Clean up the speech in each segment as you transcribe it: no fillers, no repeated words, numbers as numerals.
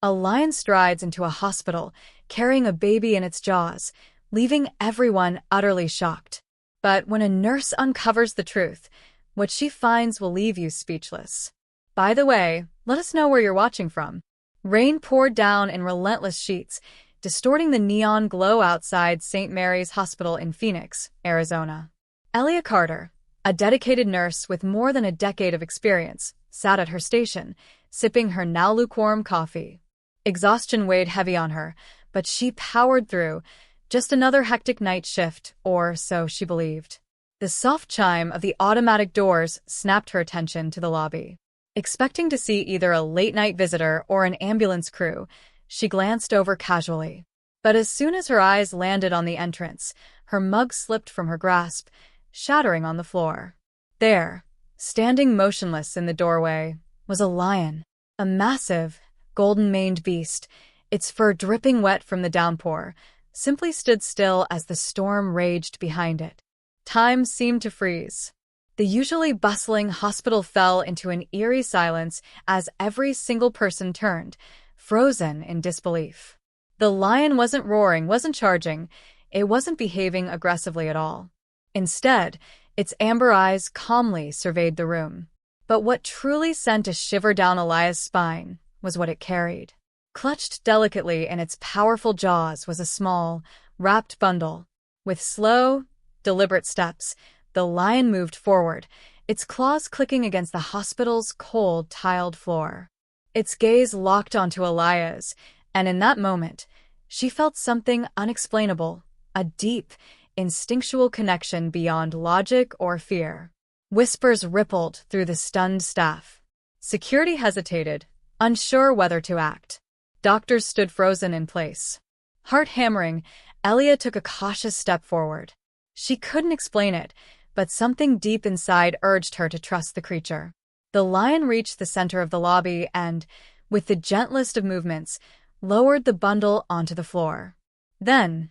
A lion strides into a hospital, carrying a baby in its jaws, leaving everyone utterly shocked. But when a nurse uncovers the truth, what she finds will leave you speechless. By the way, let us know where you're watching from. Rain poured down in relentless sheets, distorting the neon glow outside St. Mary's Hospital in Phoenix, Arizona. Elia Carter, a dedicated nurse with more than a decade of experience, sat at her station, sipping her now lukewarm coffee. Exhaustion weighed heavy on her, but she powered through. Just another hectic night shift, or so she believed. The soft chime of the automatic doors snapped her attention to the lobby. Expecting to see either a late-night visitor or an ambulance crew, she glanced over casually. But as soon as her eyes landed on the entrance, her mug slipped from her grasp, shattering on the floor. There, standing motionless in the doorway, was a lion. A massive, golden-maned beast, its fur dripping wet from the downpour, simply stood still as the storm raged behind it. Time seemed to freeze. The usually bustling hospital fell into an eerie silence as every single person turned, frozen in disbelief. The lion wasn't roaring, wasn't charging, it wasn't behaving aggressively at all. Instead, its amber eyes calmly surveyed the room. But what truly sent a shiver down Elia's spine was what it carried. Clutched delicately in its powerful jaws was a small, wrapped bundle. With slow, deliberate steps, the lion moved forward, its claws clicking against the hospital's cold, tiled floor. Its gaze locked onto Elia's, and in that moment, she felt something unexplainable, a deep, instinctual connection beyond logic or fear. Whispers rippled through the stunned staff. Security hesitated, unsure whether to act. Doctors stood frozen in place. Heart hammering, Elia took a cautious step forward. She couldn't explain it, but something deep inside urged her to trust the creature. The lion reached the center of the lobby and, with the gentlest of movements, lowered the bundle onto the floor. Then,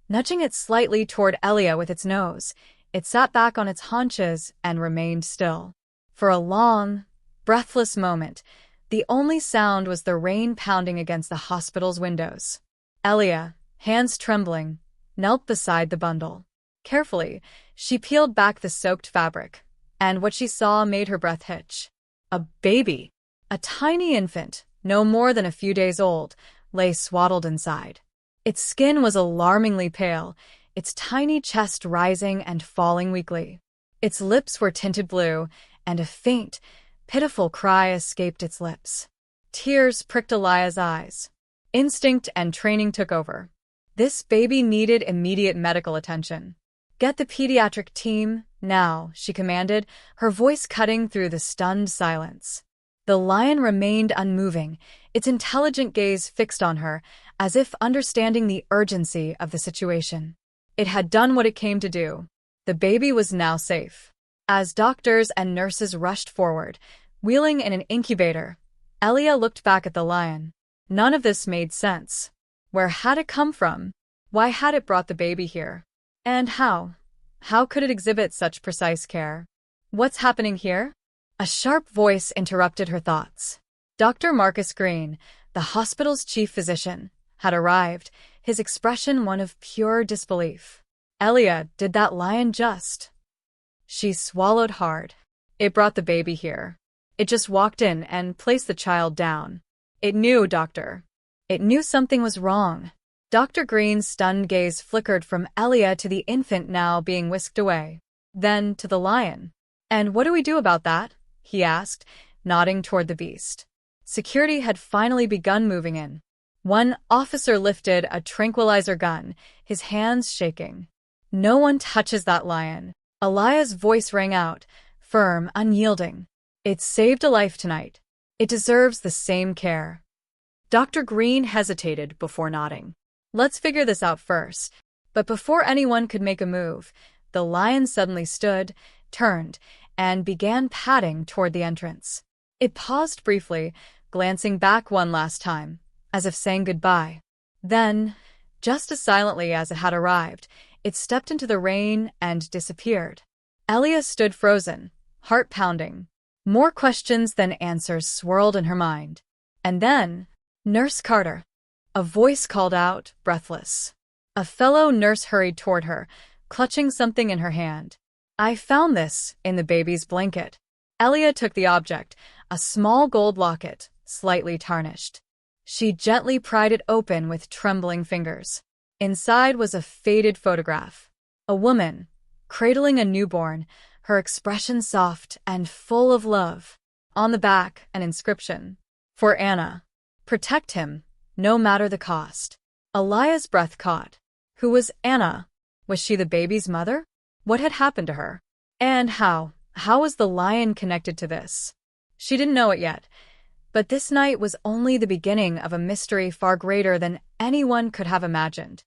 nudging it slightly toward Elia with its nose, it sat back on its haunches and remained still. For a long, breathless moment, the only sound was the rain pounding against the hospital's windows. Elia, hands trembling, knelt beside the bundle. Carefully, she peeled back the soaked fabric, and what she saw made her breath hitch. A baby, a tiny infant, no more than a few days old, lay swaddled inside. Its skin was alarmingly pale, its tiny chest rising and falling weakly. Its lips were tinted blue, and a faint, pitiful cry escaped its lips. Tears pricked Elia's eyes. Instinct and training took over. This baby needed immediate medical attention. "Get the pediatric team, now," she commanded, her voice cutting through the stunned silence. The lion remained unmoving, its intelligent gaze fixed on her, as if understanding the urgency of the situation. It had done what it came to do. The baby was now safe. As doctors and nurses rushed forward, wheeling in an incubator, Elia looked back at the lion. None of this made sense. Where had it come from? Why had it brought the baby here? And how? How could it exhibit such precise care? "What's happening here?" A sharp voice interrupted her thoughts. Dr. Marcus Green, the hospital's chief physician, had arrived, his expression one of pure disbelief. "Elia, did that lion just—" She swallowed hard. "It brought the baby here. It just walked in and placed the child down. It knew, doctor. It knew something was wrong." Dr. Green's stunned gaze flickered from Elia to the infant now being whisked away, then to the lion. "And what do we do about that?" he asked, nodding toward the beast. Security had finally begun moving in. One officer lifted a tranquilizer gun, his hands shaking. "No one touches that lion." Elia's voice rang out, firm, unyielding. "It saved a life tonight. It deserves the same care." Dr. Green hesitated before nodding. "Let's figure this out first." But before anyone could make a move, the lion suddenly stood, turned, and began padding toward the entrance. It paused briefly, glancing back one last time, as if saying goodbye. Then, just as silently as it had arrived, it stepped into the rain and disappeared. Elia stood frozen, heart pounding. More questions than answers swirled in her mind. And then, Nurse Carter. A voice called out, breathless. A fellow nurse hurried toward her, clutching something in her hand. I found this in the baby's blanket. Elia took the object, a small gold locket, slightly tarnished. She gently pried it open with trembling fingers. Inside was a faded photograph. A woman, cradling a newborn, her expression soft and full of love. On the back, an inscription. For Anna. Protect him, no matter the cost. Elia's breath caught. Who was Anna? Was she the baby's mother? What had happened to her? And how? How was the lion connected to this? She didn't know it yet, but this night was only the beginning of a mystery far greater than anyone could have imagined.